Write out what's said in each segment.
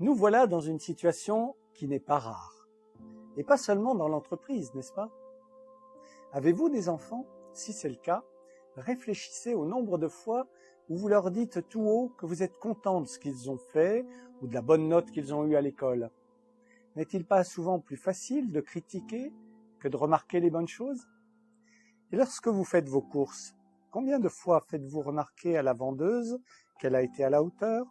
Nous voilà dans une situation qui n'est pas rare. Et pas seulement dans l'entreprise, n'est-ce pas? Avez-vous des enfants? Si c'est le cas, réfléchissez au nombre de fois où vous leur dites tout haut que vous êtes content de ce qu'ils ont fait ou de la bonne note qu'ils ont eue à l'école. N'est-il pas souvent plus facile de critiquer que de remarquer les bonnes choses? Et lorsque vous faites vos courses, combien de fois faites-vous remarquer à la vendeuse qu'elle a été à la hauteur?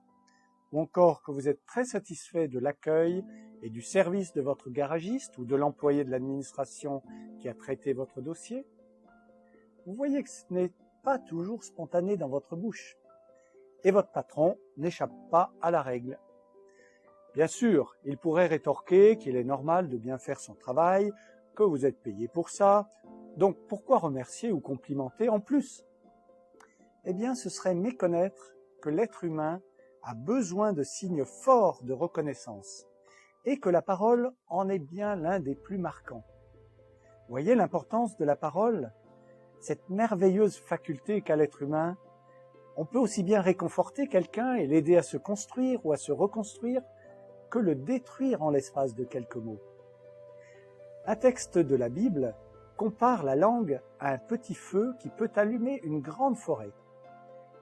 Ou encore que vous êtes très satisfait de l'accueil et du service de votre garagiste ou de l'employé de l'administration qui a traité votre dossier? Vous voyez que ce n'est pas toujours spontané dans votre bouche. Et votre patron n'échappe pas à la règle. Bien sûr, il pourrait rétorquer qu'il est normal de bien faire son travail, que vous êtes payé pour ça, donc pourquoi remercier ou complimenter en plus? Eh bien, ce serait méconnaître que l'être humain a besoin de signes forts de reconnaissance et que la parole en est bien l'un des plus marquants. Voyez l'importance de la parole, cette merveilleuse faculté qu'a l'être humain. On peut aussi bien réconforter quelqu'un et l'aider à se construire ou à se reconstruire que le détruire en l'espace de quelques mots. Un texte de la Bible compare la langue à un petit feu qui peut allumer une grande forêt.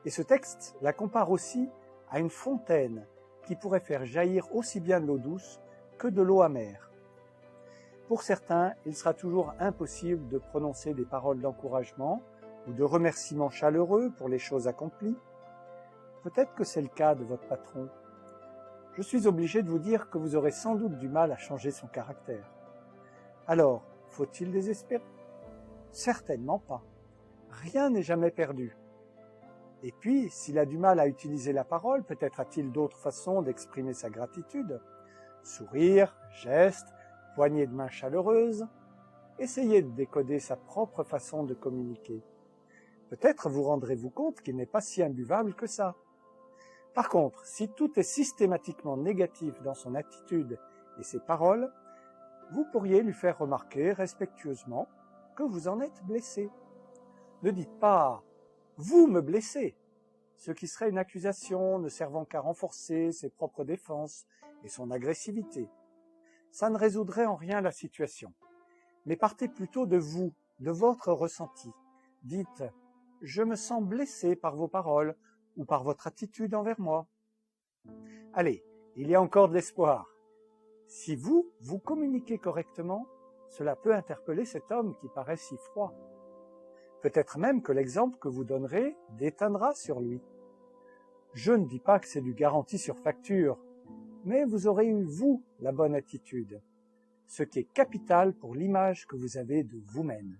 Et ce texte la compare aussi à une fontaine qui pourrait faire jaillir aussi bien de l'eau douce que de l'eau amère. Pour certains, il sera toujours impossible de prononcer des paroles d'encouragement ou de remerciements chaleureux pour les choses accomplies. Peut-être que c'est le cas de votre patron. Je suis obligé de vous dire que vous aurez sans doute du mal à changer son caractère. Alors, faut-il désespérer? Certainement pas. Rien n'est jamais perdu. Et puis, s'il a du mal à utiliser la parole, peut-être a-t-il d'autres façons d'exprimer sa gratitude. Sourire, gestes, poignée de main chaleureuse. Essayez de décoder sa propre façon de communiquer. Peut-être vous rendrez-vous compte qu'il n'est pas si imbuvable que ça. Par contre, si tout est systématiquement négatif dans son attitude et ses paroles, vous pourriez lui faire remarquer respectueusement que vous en êtes blessé. Ne dites pas « vous me blessez », ce qui serait une accusation ne servant qu'à renforcer ses propres défenses et son agressivité. Ça ne résoudrait en rien la situation. Mais partez plutôt de vous, de votre ressenti. Dites « je me sens blessé par vos paroles » ou par votre attitude envers moi. Allez, il y a encore de l'espoir. Si vous communiquez correctement, cela peut interpeller cet homme qui paraît si froid. Peut-être même que l'exemple que vous donnerez déteindra sur lui. Je ne dis pas que c'est du garantie sur facture, mais vous aurez eu, vous, la bonne attitude, ce qui est capital pour l'image que vous avez de vous-même.